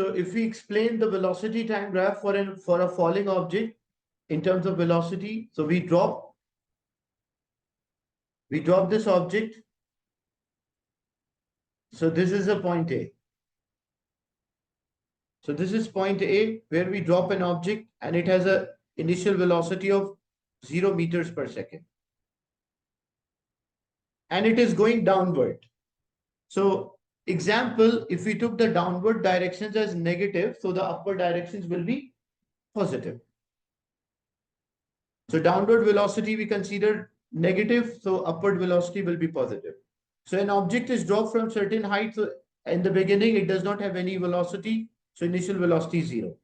So if we explain the velocity time graph for a falling object in terms of velocity, so we drop this object. So this is a point A. So this is point A where we drop an object and it has a initial velocity of 0 meters per second. And it is going downward. So example, if we took the downward directions as negative, so the upward directions will be positive. So downward velocity we consider negative, so upward velocity will be positive. So an object is dropped from certain height, so in the beginning it does not have any velocity, so initial velocity is 0.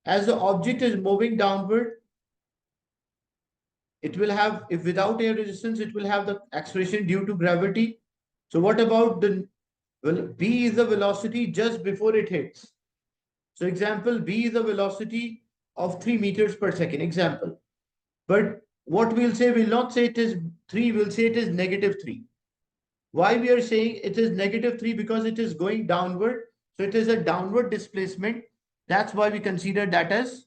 As the object is moving downward, it will have, if without air resistance, it will have the acceleration due to gravity. So what about the, well, B is the velocity just before it hits. So example, B is the velocity of 3 meters per second, example. But what we'll say, we'll not say it is 3, we'll say it is -3. Why we are saying it is -3? Because it is going downward. So it is a downward displacement. That's why we consider that as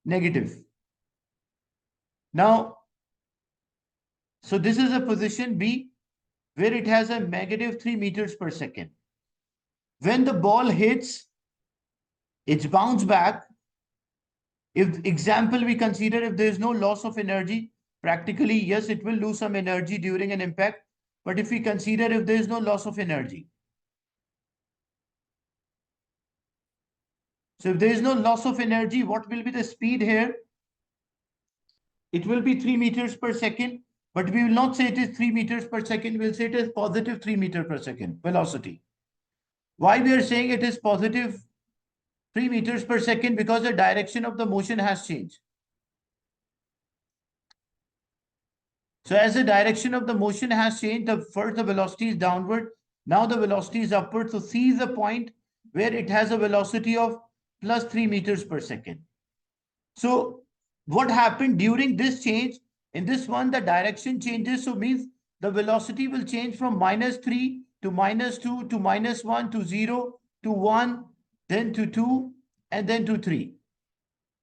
negative. Now, so this is a position B where it has a -3 meters per second. When the ball hits, it's bounced back. If example we consider, if there is no loss of energy, practically yes, it will lose some energy during an impact. But if we consider if there is no loss of energy, so if there is no loss of energy, what will be the speed here? It will be 3 meters per second, but we will not say it is 3 meters per second. We'll say it is positive 3 meters per second velocity. Why we are saying it is positive 3 meters per second? Because the direction of the motion has changed. So as the direction of the motion has changed, first the velocity is downward. Now the velocity is upward. So C is a point where it has a velocity of plus 3 meters per second. So what happened during this change? In this one, the direction changes. So means the velocity will change from -3 to -2 to -1 to 0 to 1, then to 2, and then to 3.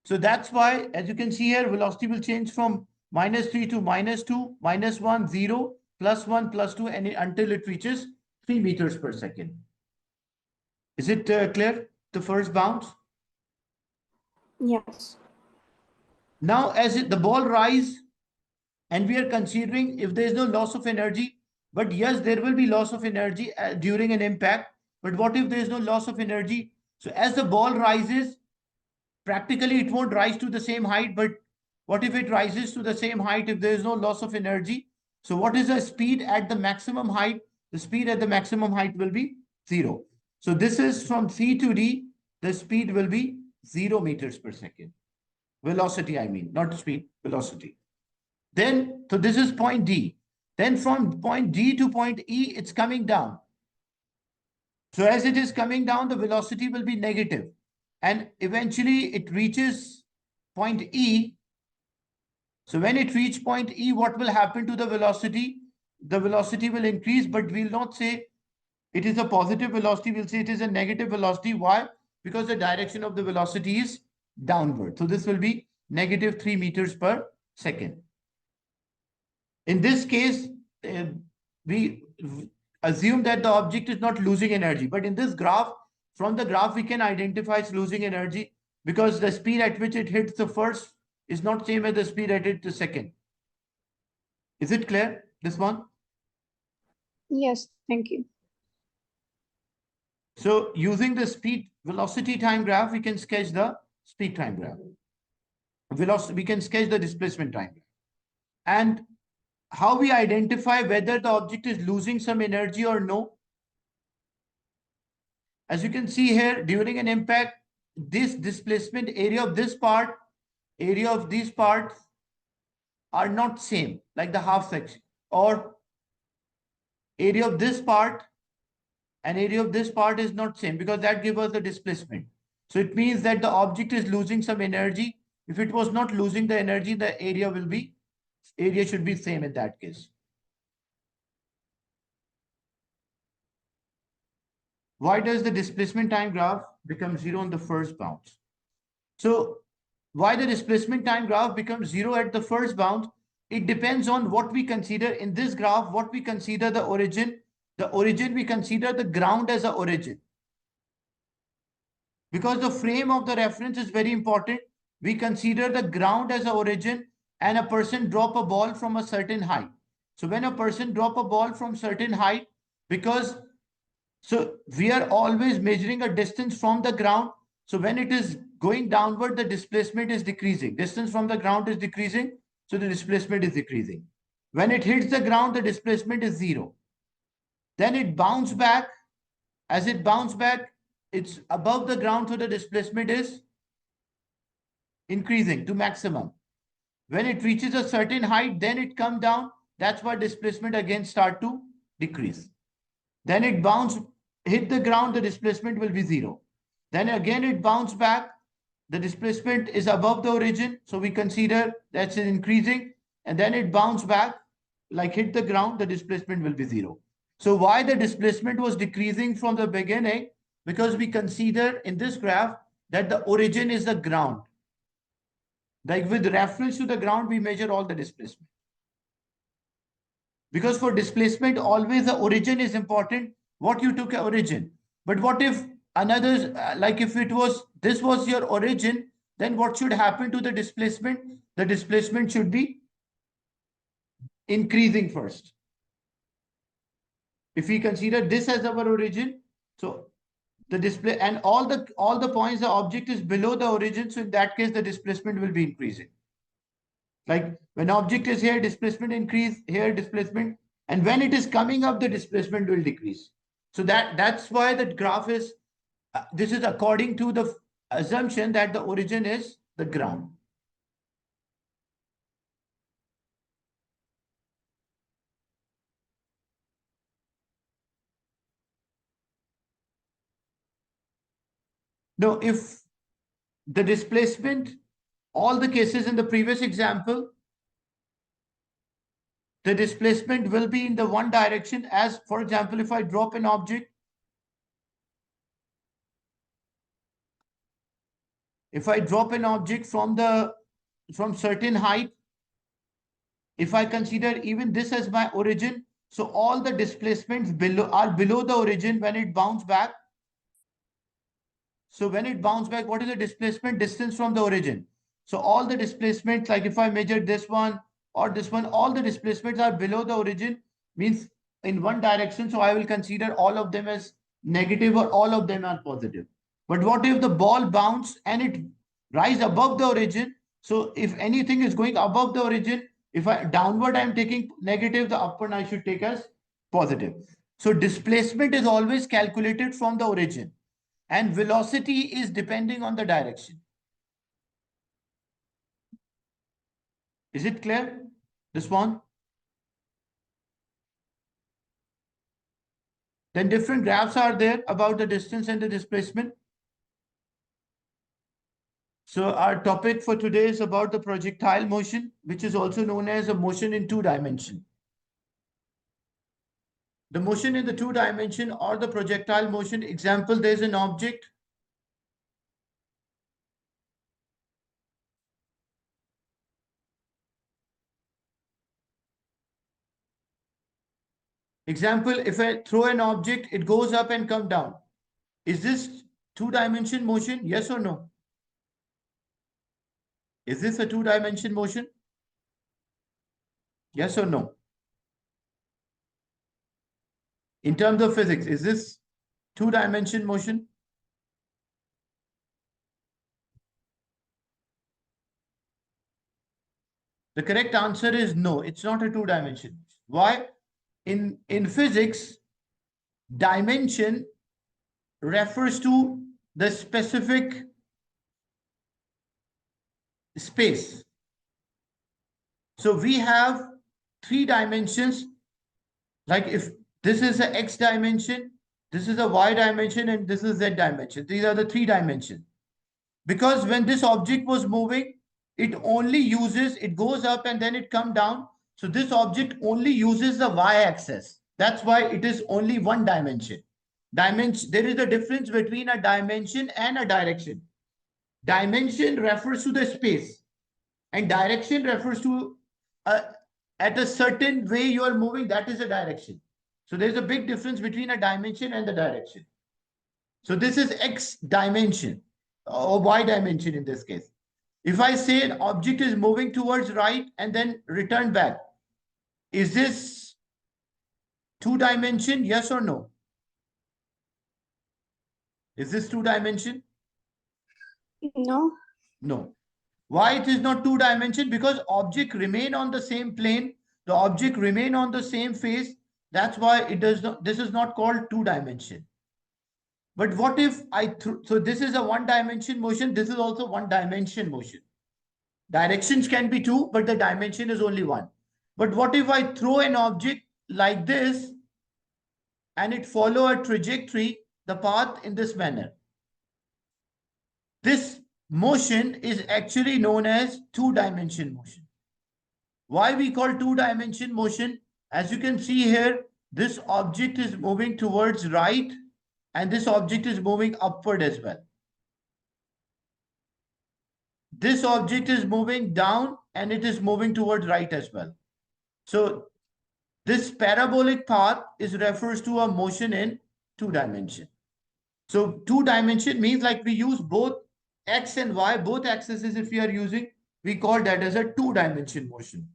So that's why, as you can see here, velocity will change from -3 to -2, -1, 0, +1, +2, and until it reaches 3 meters per second. Is it clear? The first bounce? Yes. Now, as the ball rise, and we are considering if there is no loss of energy, but yes, there will be loss of energy during an impact. But what if there is no loss of energy? So as the ball rises, practically it won't rise to the same height, but what if it rises to the same height if there is no loss of energy? So what is the speed at the maximum height? The speed at the maximum height will be 0. So this is from C to D, the speed will be 0 meters per second. Velocity, I mean, not speed, velocity. Then, so this is point D. Then from point D to point E, it's coming down. So as it is coming down, the velocity will be negative. And eventually it reaches point E. So when it reaches point E, what will happen to the velocity? The velocity will increase, but we'll not say it is a positive velocity. We'll say it is a negative velocity. Why? Because the direction of the velocity is downward. So this will be -3 meters per second. In this case, we assume that the object is not losing energy. But in this graph, from the graph, we can identify it's losing energy because the speed at which it hits the first is not same as the speed at it the second. Is it clear, this one? Yes, thank you. So using the speed velocity time graph, we can sketch the speed time graph. Velocity, we can sketch the displacement time graph. And how we identify whether the object is losing some energy or no. As you can see here, during an impact, this displacement area of this part, area of these parts are not same, like the half section, or area of this part and area of this part is not same because that gives us the displacement. So it means that the object is losing some energy. If it was not losing the energy, the area should be same in that case. why does the displacement time graph become zero on the first bounce? So why the displacement time graph becomes zero at the first bounce? It depends on what we consider in this graph, what we consider the origin. The origin, we consider the ground as a origin. Because the frame of the reference is very important, we consider the ground as a origin and a person drop a ball from a certain height. So when a person drop a ball from certain height, because so we are always measuring a distance from the ground. So when it is going downward, the displacement is decreasing. Distance from the ground is decreasing, so the displacement is decreasing. When it hits the ground, the displacement is zero. Then it bounces back. As it bounces back, it's above the ground, so the displacement is increasing to maximum. When it reaches a certain height, then it comes down. That's why displacement again start to decrease. Then it bounce, hit the ground, the displacement will be zero. Then again it bounce back, the displacement is above the origin, so we consider that's increasing, and then it bounce back, like hit the ground, the displacement will be zero. So why the displacement was decreasing from the beginning? Because we consider in this graph that the origin is the ground. Like with reference to the ground, we measure all the displacement. Because for displacement, always the origin is important, what you took origin. But what if another, like if it was, this was your origin, then what should happen to the displacement? The displacement should be increasing first. If we consider this as our origin, so the display and all the points, the object is below the origin, so in that case, the displacement will be increasing. Like when object is here, displacement increase, here displacement, and when it is coming up, the displacement will decrease. So that's why the graph is, this is according to the assumption that the origin is the ground. Now, if the displacement, all the cases in the previous example, the displacement will be in the one direction. As for example, if I drop an object, from certain height, if I consider even this as my origin, so all the displacements are below the origin when it bounce back. So when it bounce back, what is the displacement distance from the origin? So all the displacements, like if I measure this one or this one, all the displacements are below the origin, means in one direction. So I will consider all of them as negative or all of them are positive. But what if the ball bounce and it rise above the origin? So if anything is going above the origin, if I downward I am taking negative, the upward I should take as positive. So displacement is always calculated from the origin and velocity is depending on the direction. Is it clear? This one? Then different graphs are there about the distance and the displacement. So our topic for today is about the projectile motion, which is also known as a motion in two dimension. The motion in the two dimension or the projectile motion, example, there's an object. Example, if I throw an object, it goes up and come down. Is this two-dimension motion? Yes or no? Is this a two-dimension motion? Yes or no? In terms of physics, is this two-dimension motion? The correct answer is no, it's not a two-dimension. Why? In physics, dimension refers to the specific space. So we have three dimensions, like if this is a x dimension, this is a y dimension, and this is z dimension. These are the three dimensions. Because when this object was moving, it goes up and then it come down. So this object only uses the y-axis. That's why it is only one dimension. Dimension, there is a difference between a dimension and a direction. Dimension refers to the space, and direction refers to at a certain way you are moving, that is a direction. So there's a big difference between a dimension and the direction. So this is x dimension or y dimension in this case. If I say an object is moving towards right and then return back, is this two dimension? Yes or no? Is this two dimension? No. No. Why it is not two dimension? Because object remain on the same plane, the object remain on the same face. That's why it does not, this is not called two dimension. But what if so this is a one dimension motion, this is also one dimension motion. Directions can be two, but the dimension is only one. But what if I throw an object like this and it follow a trajectory, the path in this manner? This motion is actually known as two-dimension motion. Why we call two-dimension motion? As you can see here, this object is moving towards right and this object is moving upward as well. This object is moving down and it is moving towards right as well. So this parabolic path is refers to a motion in two dimension. So two dimension means like we use both x and y, both axes if we are using, we call that as a two-dimension motion.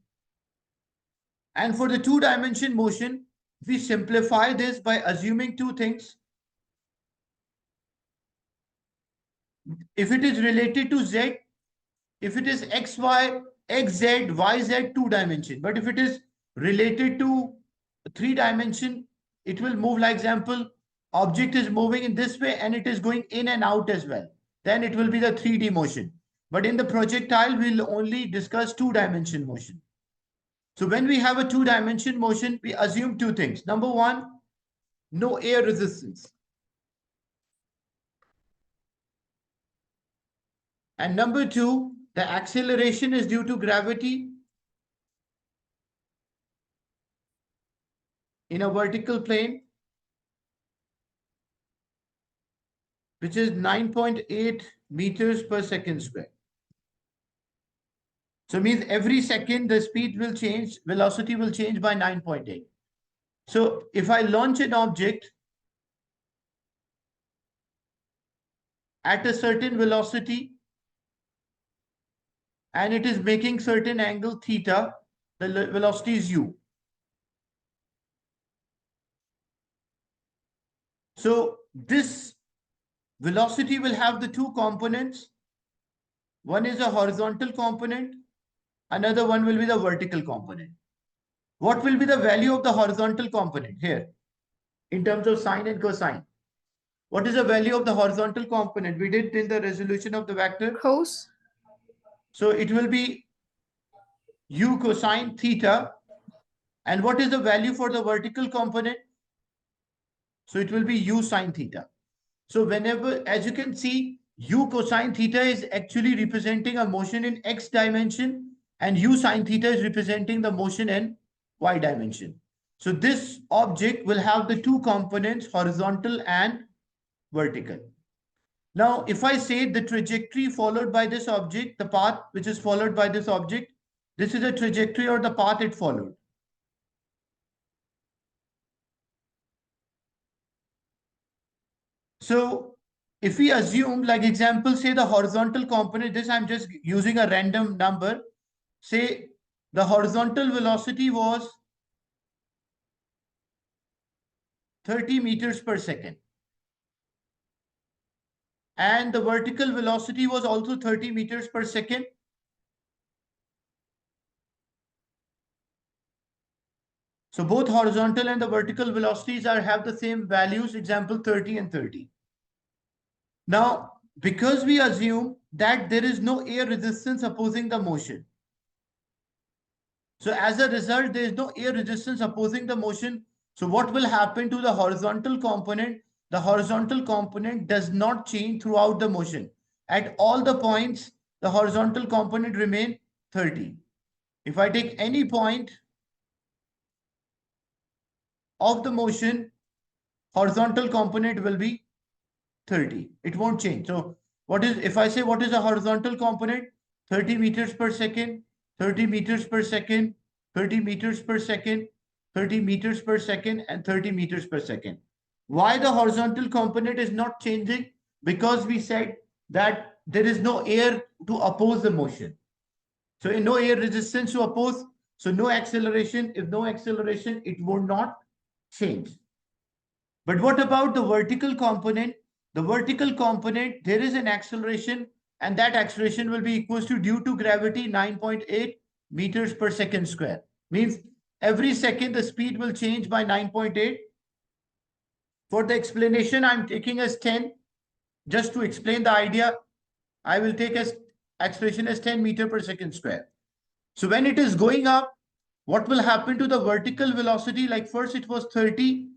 And for the two-dimension motion, we simplify this by assuming two things. If it is related to z, if it is x, y, x, z, y, z, two dimension. But if it is related to three dimension, it will move, like example, object is moving in this way and it is going in and out as well. Then it will be the 3D motion. But in the projectile, we'll only discuss two-dimension motion. So when we have a two-dimension motion, we assume two things. Number one, no air resistance. And number two, the acceleration is due to gravity in a vertical plane, which is 9.8 meters per second square. So it means every second the speed will change, velocity will change by 9.8. So if I launch an object at a certain velocity and it is making certain angle theta, the velocity is u. So this velocity will have the two components. One is a horizontal component, another one will be the vertical component. What will be the value of the horizontal component here in terms of sine and cosine? What is the value of the horizontal component? We did in the resolution of the vector. Cos. So it will be u cosine theta. And what is the value for the vertical component? So it will be u sine theta. So whenever, as you can see, u cosine theta is actually representing a motion in x dimension and u sine theta is representing the motion in y dimension. So this object will have the two components, horizontal and vertical. Now, if I say the trajectory followed by this object, the path which is followed by this object, this is the trajectory or the path it followed. So if we assume, like example, say the horizontal component, this I'm just using a random number. Say the horizontal velocity was 30 meters per second. And the vertical velocity was also 30 meters per second. So both horizontal and the vertical velocities have the same values, example 30 and 30. Now, because we assume that there is no air resistance opposing the motion. So as a result, there is no air resistance opposing the motion. So what will happen to the horizontal component? The horizontal component does not change throughout the motion. At all the points, the horizontal component remain 30. If I take any point of the motion, horizontal component will be 30. It won't change. So what is, if I say what is a horizontal component? 30 meters per second, 30 meters per second, 30 meters per second, 30 meters per second, and 30 meters per second. Why the horizontal component is not changing? Because we said that there is no air to oppose the motion. So in no air resistance to oppose, so no acceleration. If no acceleration, it would not change. But what about the vertical component? The vertical component, there is an acceleration, and that acceleration will be equals to, due to gravity, 9.8 meters per second square. Means every second the speed will change by 9.8. For the explanation, I'm taking as 10. Just to explain the idea, I will take as acceleration as 10 meter per second square. So when it is going up, what will happen to the vertical velocity? Like first it was 30.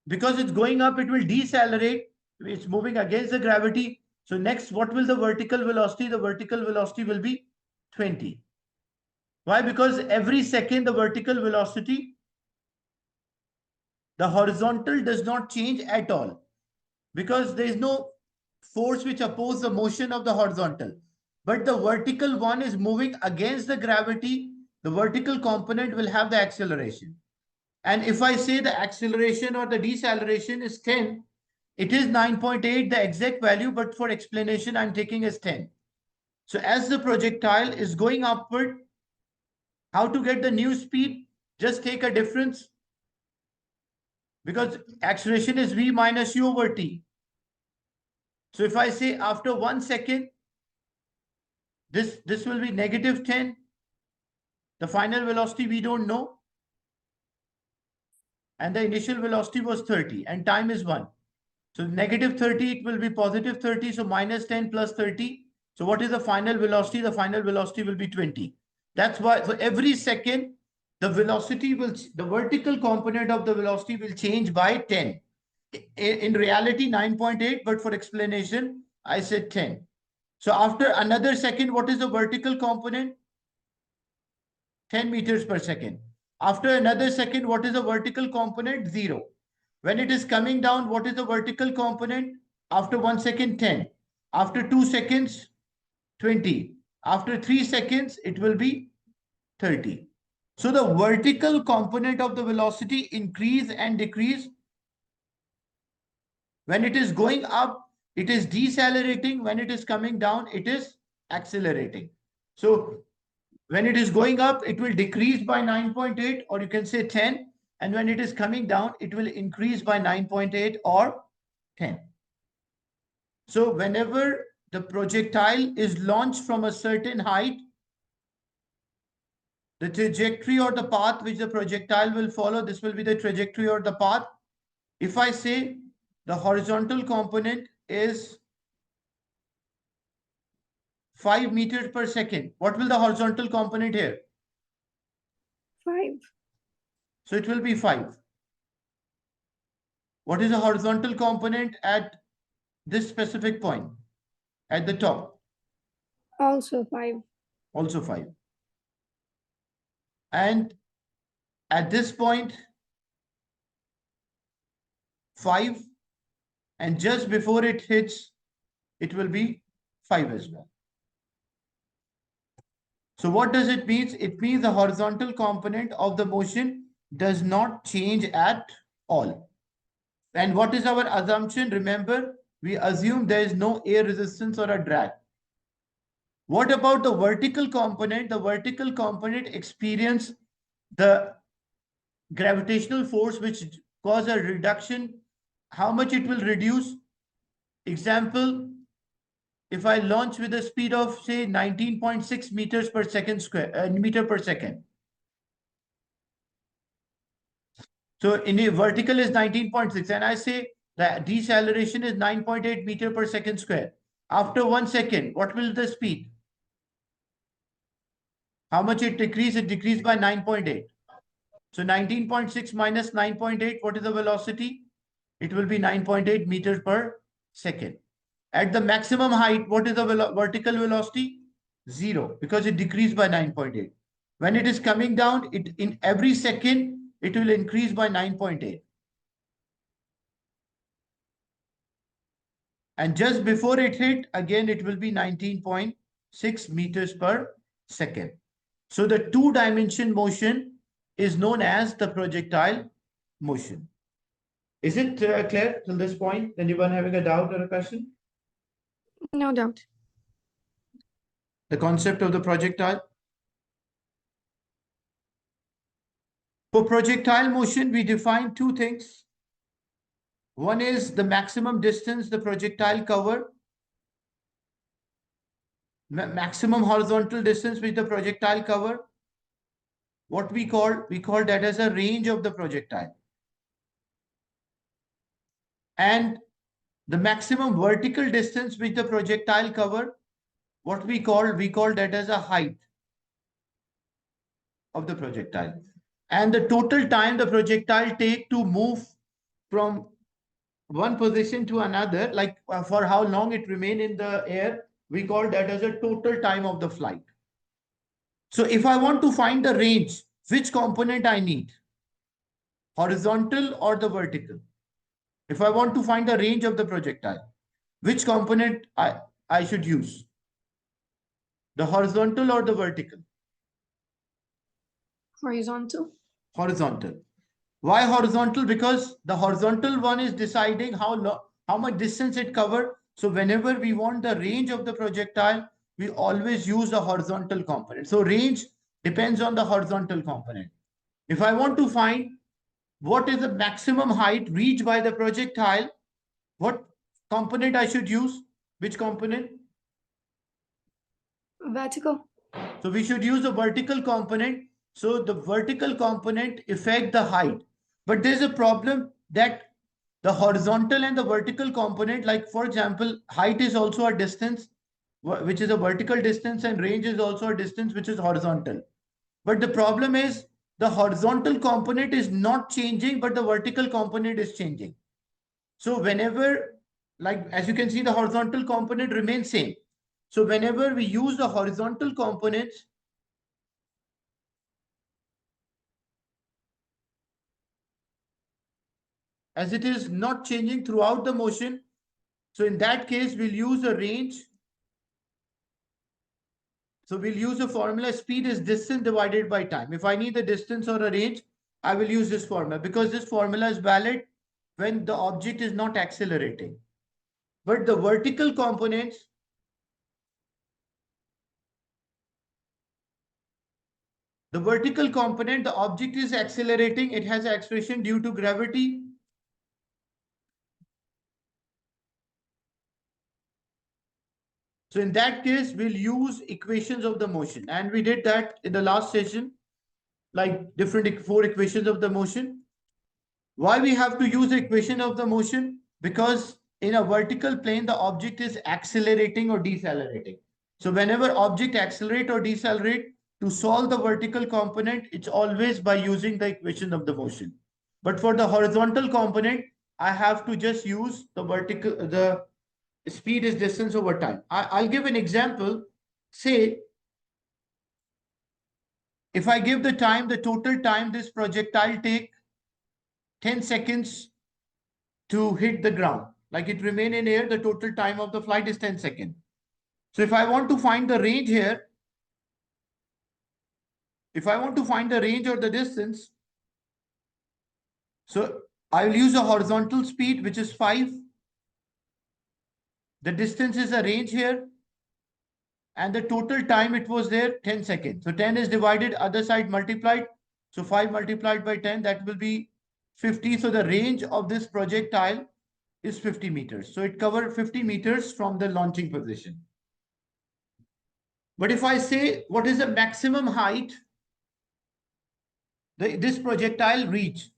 Because it's going up, it will decelerate. It's moving against the gravity. So next, what will the vertical velocity? The vertical velocity will be 20. Why? Because every second the vertical velocity, the horizontal does not change at all. Because there is no force which opposes the motion of the horizontal. But the vertical one is moving against the gravity. The vertical component will have the acceleration. And if I say the acceleration or the deceleration is 10, it is 9.8, the exact value, but for explanation, I'm taking as 10. So as the projectile is going upward, how to get the new speed? Just take a difference, because acceleration is v minus u over t. So if I say after 1 second, this will be negative 10. The final velocity we don't know. And the initial velocity was 30 and time is 1. So negative 30, it will be positive 30. So minus 10 plus 30. So what is the final velocity? The final velocity will be 20. That's why for every second, the velocity will, the vertical component of the velocity will change by 10. In reality, 9.8, but for explanation, I said 10. So after another second, what is the vertical component? 10 meters per second. After another second, what is the vertical component? 0. When it is coming down, what is the vertical component? After 1 second, 10. After 2 seconds, 20. After 3 seconds, it will be 30. So the vertical component of the velocity increase and decrease. When it is going up, it is decelerating. When it is coming down, it is accelerating. So when it is going up, it will decrease by 9.8, or you can say 10. And when it is coming down, it will increase by 9.8 or 10. So whenever the projectile is launched from a certain height, the trajectory or the path which the projectile will follow, this will be the trajectory or the path. If I say the horizontal component is 5 meters per second, what will the horizontal component here? 5. So it will be 5. What is the horizontal component at this specific point? At the top? Also 5. Also 5. And at this point, 5. And just before it hits, it will be 5 as well. So what does it mean? It means the horizontal component of the motion does not change at all. And what is our assumption? Remember, we assume there is no air resistance or a drag. What about the vertical component? The vertical component experience the gravitational force which cause a reduction. How much it will reduce? Example, if I launch with a speed of say 19.6 meters per second square, meter per second. So in a vertical is 19.6, and I say the deceleration is 9.8 meter per second square. After 1 second, what will the speed? How much it decrease? It decreased by 9.8. So 19.6 minus 9.8, what is the velocity? It will be 9.8 meters per second. At the maximum height, what is the vertical velocity? 0, because it decreased by 9.8. When it is coming down, it in every second, it will increase by 9.8. And just before it hit, again, it will be 19.6 meters per second. So the two-dimension motion is known as the projectile motion. Is it clear till this point? Anyone having a doubt or a question? No doubt. The concept of the projectile? For projectile motion, we define two things. One is the maximum distance the projectile cover, maximum horizontal distance which the projectile cover. What we call that as a range of the projectile. And the maximum vertical distance which the projectile cover, what we call that as a height of the projectile. And the total time the projectile take to move from one position to another, like for how long it remain in the air, we call that as a total time of the flight. So if I want to find the range, which component I need? Horizontal or the vertical? If I want to find the range of the projectile, which component I should use? The horizontal or the vertical? Horizontal. Horizontal. Why horizontal? Because the horizontal one is deciding how much distance it covered. So whenever we want the range of the projectile, we always use the horizontal component. So range depends on the horizontal component. If I want to find what is the maximum height reached by the projectile, what component I should use? Which component? Vertical. So we should use a vertical component. So the vertical component affect the height. But there's a problem that the horizontal and the vertical component, like for example, height is also a distance, which is a vertical distance, and range is also a distance, which is horizontal. But the problem is the horizontal component is not changing, but the vertical component is changing. So whenever, like as you can see, the horizontal component remains same. So whenever we use the horizontal components, as it is not changing throughout the motion, so in that case, we'll use a range. So we'll use a formula, speed is distance divided by time. If I need the distance or a range, I will use this formula because this formula is valid when the object is not accelerating. But the vertical components, the object is accelerating, it has acceleration due to gravity. So in that case, we'll use equations of the motion. And we did that in the last session, like different four equations of the motion. Why we have to use the equation of the motion? Because in a vertical plane, the object is accelerating or decelerating. So whenever object accelerate or decelerate, to solve the vertical component, it's always by using the equation of the motion. But for the horizontal component, I have to just use the speed is distance over time. I'll give an example. Say, if I give the time, the total time this projectile take 10 seconds to hit the ground. Like it remain in air, the total time of the flight is 10 seconds. So if I want to find the range here, if I want to find the range or the distance, so I will use a horizontal speed, which is 5. The distance is a range here. And the total time it was there, 10 seconds. So 10 is divided, other side multiplied. So 5 multiplied by 10, that will be 50. So the range of this projectile is 50 meters. So it covered 50 meters from the launching position. But if I say what is the maximum height this projectile reach?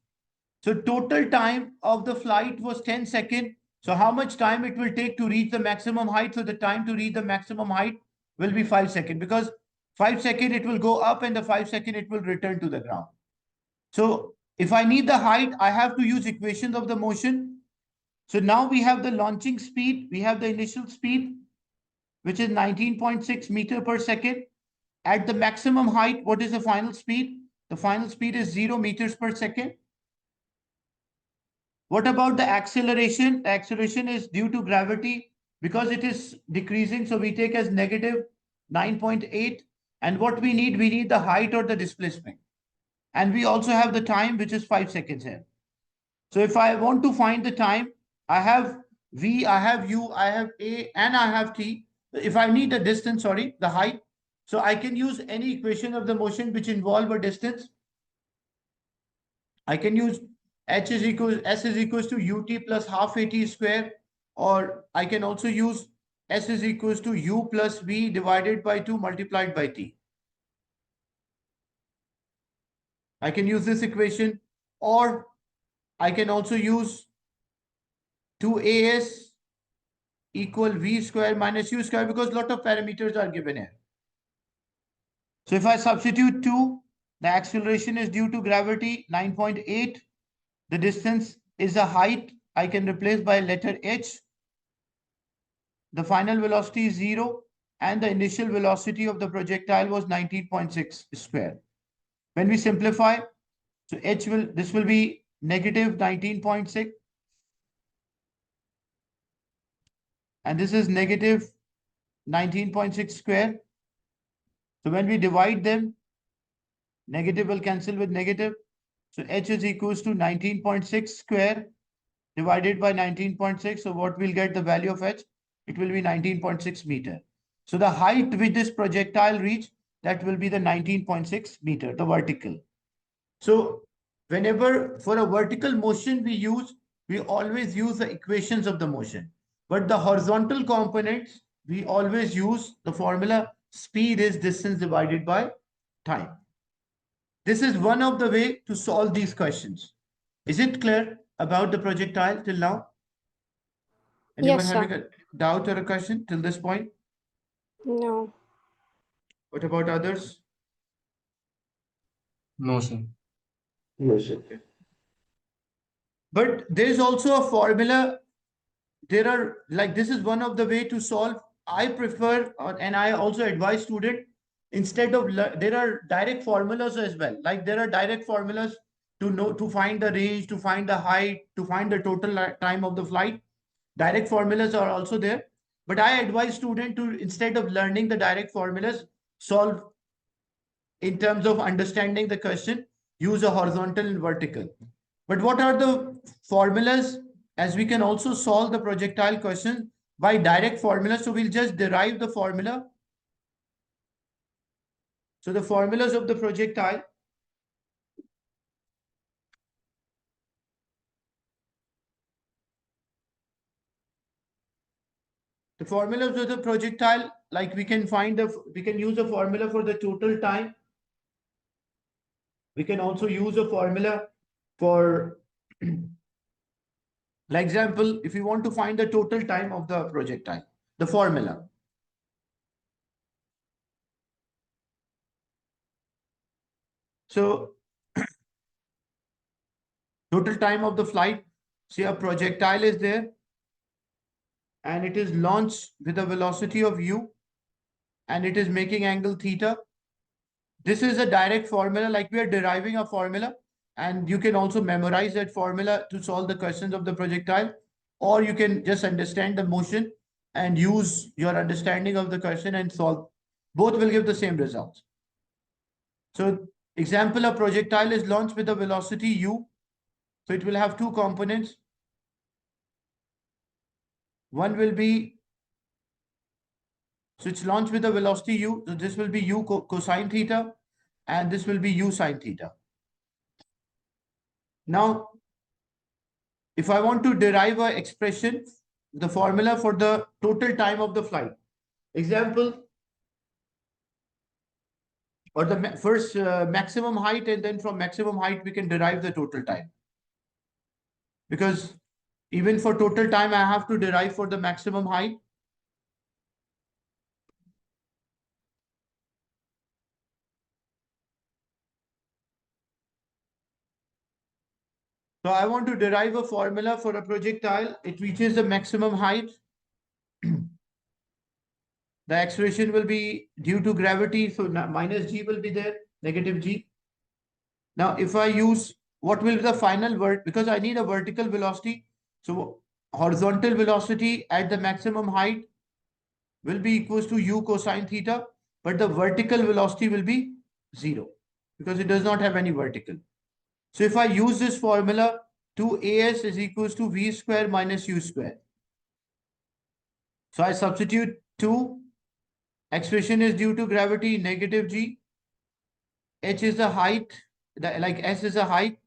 So total time of the flight was 10 seconds. So how much time it will take to reach the maximum height? So the time to reach the maximum height will be 5 seconds because 5 seconds it will go up and the 5 seconds it will return to the ground. So if I need the height, I have to use equations of the motion. So now we have the launching speed, we have the initial speed, which is 19.6 meter per second. At the maximum height, what is the final speed? The final speed is 0 meters per second. What about the acceleration? The acceleration is due to gravity. because it is decreasing, so we take as negative 9.8. And what we need the height or the displacement. And we also have the time, which is 5 seconds here. So if I want to find the time, I have V, I have U, I have A, and I have T. If I need the distance, sorry, the height, so I can use any equation of the motion which involve a distance. I can use S is equals to UT plus half AT square, or I can also use S is equals to U plus V divided by 2 multiplied by T. I can use this equation, or I can also use 2AS equal V square minus U square, because a lot of parameters are given here. So if I substitute 2, the acceleration is due to gravity 9.8. The distance is a height. I can replace by letter H. The final velocity is 0, and the initial velocity of the projectile was 19.6 square. When we simplify, so this will be negative 19.6, and this is negative 19.6 square. So when we divide them, negative will cancel with negative. So H is equals to 19.6 square divided by 19.6. So what we'll get the value of H? It will be 19.6 meter. So the height which this projectile reach, that will be the 19.6 meter, the vertical. So whenever for a vertical motion we always use the equations of the motion. But the horizontal components, we always use the formula speed is distance divided by time. This is one of the way to solve these questions. Is it clear about the projectile till now? Anyone Yes, having sir. a doubt or a question till this point? No. What about others? No, sir. Yes. Okay. But there's also a formula. There are like this is one of the way to solve. I prefer and I also advise student instead of there are direct formulas as well. Like there are direct formulas to know to find the range, to find the height, to find the total time of the flight. Direct formulas are also there. But I advise student to instead of learning the direct formulas, solve in terms of understanding the question, use a horizontal and vertical. But what are the formulas? As we can also solve the projectile question by direct formula. So we'll just derive the formula. So the formulas of the projectile. The formulas of the projectile, like we can use a formula for the total time. We can also use a formula for, like example, if you want to find the total time of the projectile, the formula. So total time of the flight, see a projectile is there and it is launched with a velocity of u and it is making angle theta. This is a direct formula, like we are deriving a formula, and you can also memorize that formula to solve the questions of the projectile, or you can just understand the motion and use your understanding of the question and solve. Both will give the same results. So example, a projectile is launched with a velocity u. So it will have two components. One will be, so it's launched with a velocity u. So this will be u cosine theta, and this will be u sine theta. Now, if I want to derive an expression, the formula for the total time of the flight, example, or the first maximum height, and then from maximum height, we can derive the total time. Because even for total time, I have to derive for the maximum height. So I want to derive a formula for a projectile. It reaches the maximum height. The acceleration will be due to gravity. So minus g will be there, negative g. Now, if I use what will be the final word, because I need a vertical velocity. So horizontal velocity at the maximum height will be equals to u cosine theta, but the vertical velocity will be 0 because it does not have any vertical. So if I use this formula, 2as is equals to v square minus u square. So I substitute 2, expression is due to gravity, negative g, h is the height, like s is the height,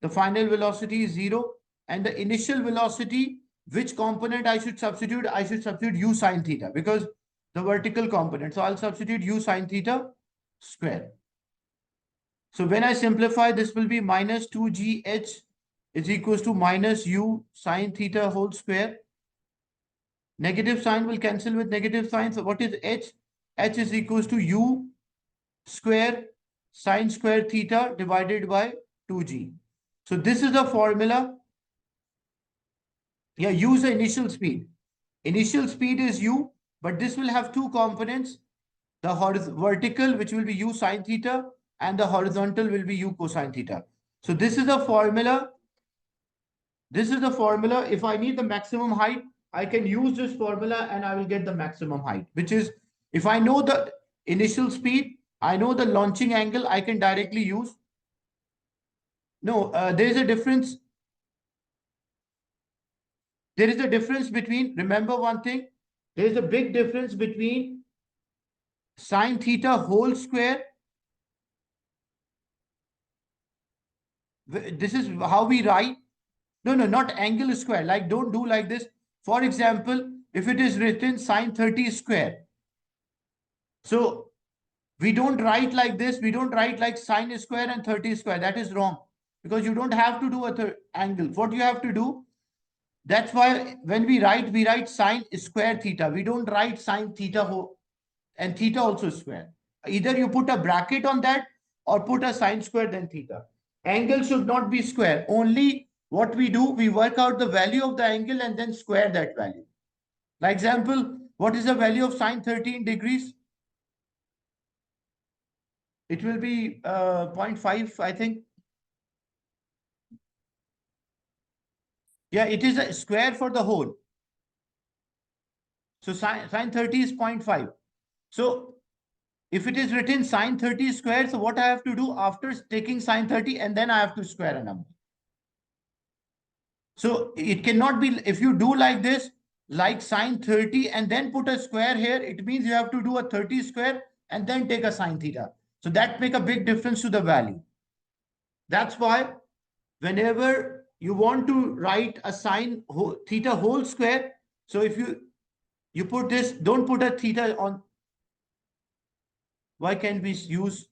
the final velocity is 0, and the initial velocity, which component I should substitute? I should substitute u sine theta because the vertical component. So I'll substitute u sine theta square. So when I simplify, this will be minus 2gh is equals to minus u sine theta whole square. Negative sign will cancel with negative sign. So what is h? H is equals to u square sine square theta divided by 2g. So this is the formula. Yeah, use the initial speed. Initial speed is u, but this will have two components. The vertical, which will be u sine theta, and the horizontal will be u cosine theta. So this is the formula. This is the formula. If I need the maximum height, I can use this formula and I will get the maximum height, which is, if I know the initial speed, I know the launching angle, I can directly use. No, there is a difference. There is a difference between, remember one thing, there is a big difference between sine theta whole square. This is how we write. No, no, not angle square. Like, don't do like this. For example, if it is written sine 30 square. So we don't write like this. We don't write like sine square and 30 square. That is wrong because you don't have to do a angle. What you have to do, that's why when we write sine square theta. We don't write sine theta and theta also square. Either you put a bracket on that or put a sine square then theta. Angle should not be square. Only what we do, we work out the value of the angle and then square that value. Like example, what is the value of sine 13 degrees? It will be 0.5, I think. Yeah, it is a square for the whole. So sine 30 is 0.5. So if it is written sine 30 square, so what I have to do after taking sine 30 and then I have to square a number. So it cannot be, if you do like this, like sine 30 and then put a square here, it means you have to do a 30 square and then take a sine theta. So that make a big difference to the value. That's why whenever you want to write a sine theta whole square, so if you put this, don't put a theta on. Why can't we use?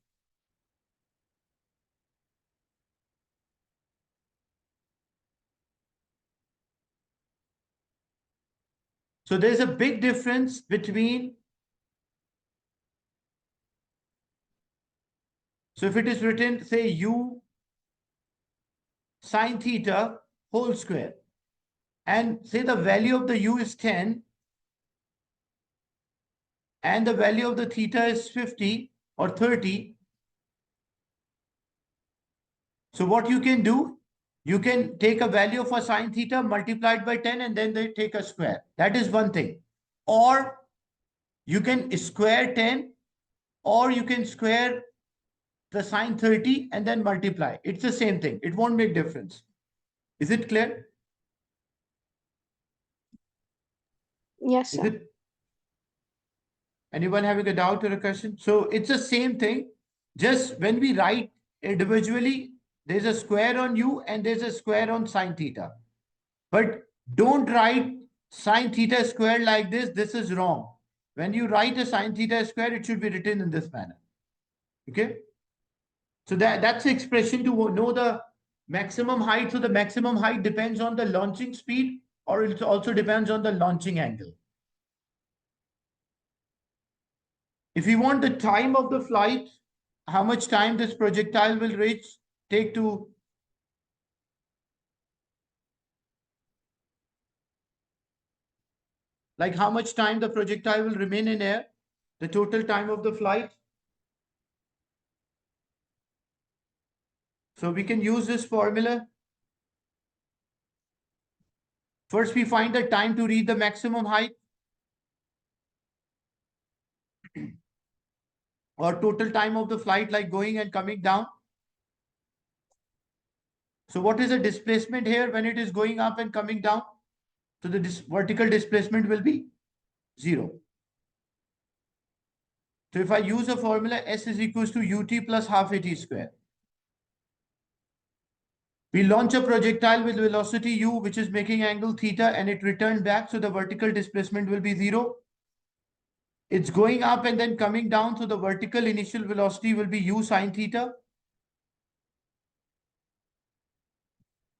So there's a big difference between. So if it is written, say u sine theta whole square, and say the value of the u is 10, and the value of the theta is 50 or 30. So what you can do, you can take a value of a sine theta multiplied by 10 and then they take a square. That is one thing. Or you can square 10, or you can square the sine 30 and then multiply. It's the same thing. It won't make difference. Is it clear? Yes, Is sir. it? Anyone having a doubt or a question? So it's the same thing. Just when we write individually, there's a square on u and there's a square on sine theta. But don't write sine theta squared like this. This is wrong. When you write a sine theta square, it should be written in this manner. Okay. So that's the expression to know the maximum height. So the maximum height depends on the launching speed, or it also depends on the launching angle. If you want the time of the flight, how much time this projectile will take to, like how much time the projectile will remain in air, the total time of the flight. So we can use this formula. First, we find the time to reach the maximum height or total time of the flight, like going and coming down. So what is the displacement here when it is going up and coming down? So the vertical displacement will be 0. So if I use a formula, S is equals to ut plus half at square. We launch a projectile with velocity u, which is making angle theta, and it returned back. So the vertical displacement will be 0. It's going up and then coming down. So the vertical initial velocity will be u sine theta.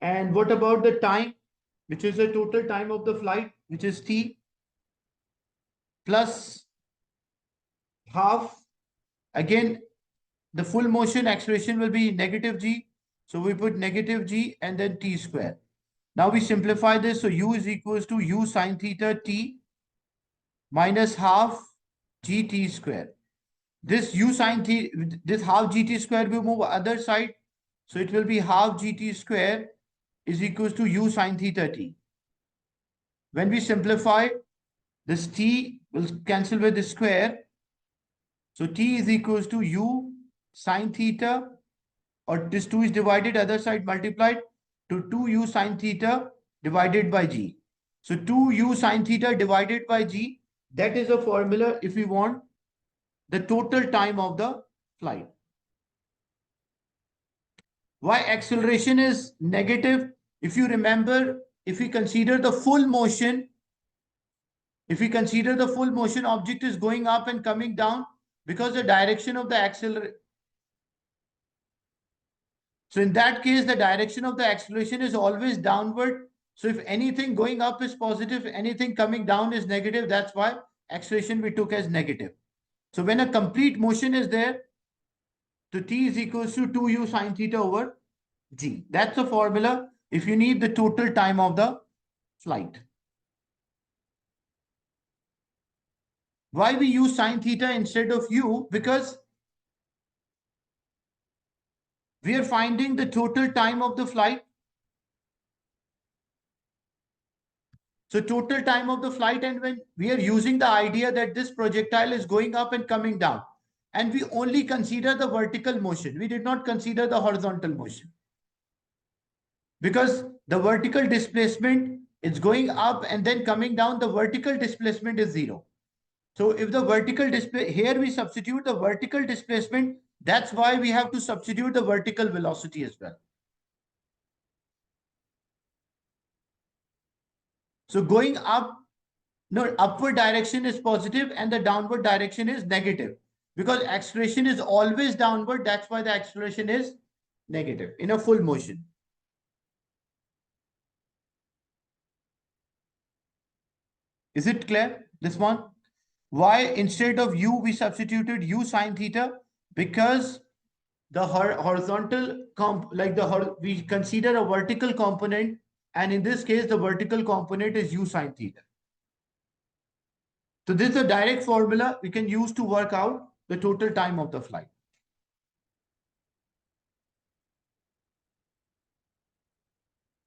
And what about the time, which is the total time of the flight, which is t plus half. Again, the full motion acceleration will be negative g. So we put negative g and then t square. Now we simplify this. So u is equals to u sine theta t minus half gt square. This u sine theta, this half gt square will move other side. So it will be half gt square is equals to u sine theta t. When we simplify, this t will cancel with the square. So t is equals to u sine theta, or this 2 is divided, other side multiplied, to 2u sine theta divided by g. So 2u sine theta divided by g, that is a formula if we want the total time of the flight. Why acceleration is negative? If you remember, if we consider the full motion, object is going up and coming down because the direction of the acceleration. So in that case, the direction of the acceleration is always downward. So if anything going up is positive, anything coming down is negative. That's why acceleration we took as negative. So when a complete motion is there, so t is equals to 2u sine theta over g. That's the formula if you need the total time of the flight. Why we use sine theta instead of u? Because we are finding the total time of the flight. So total time of the flight, and when we are using the idea that this projectile is going up and coming down, and we only consider the vertical motion, we did not consider the horizontal motion. Because the vertical displacement is going up and then coming down, the vertical displacement is 0. So if the vertical display, here we substitute the vertical displacement, that's why we have to substitute the vertical velocity as well. So going up, no, upward direction is positive and the downward direction is negative. Because acceleration is always downward, that's why the acceleration is negative in a full motion. Is it clear, this one? Why instead of u, we substituted u sine theta? Because the horizontal we consider a vertical component, and in this case, the vertical component is u sine theta. So this is a direct formula we can use to work out the total time of the flight.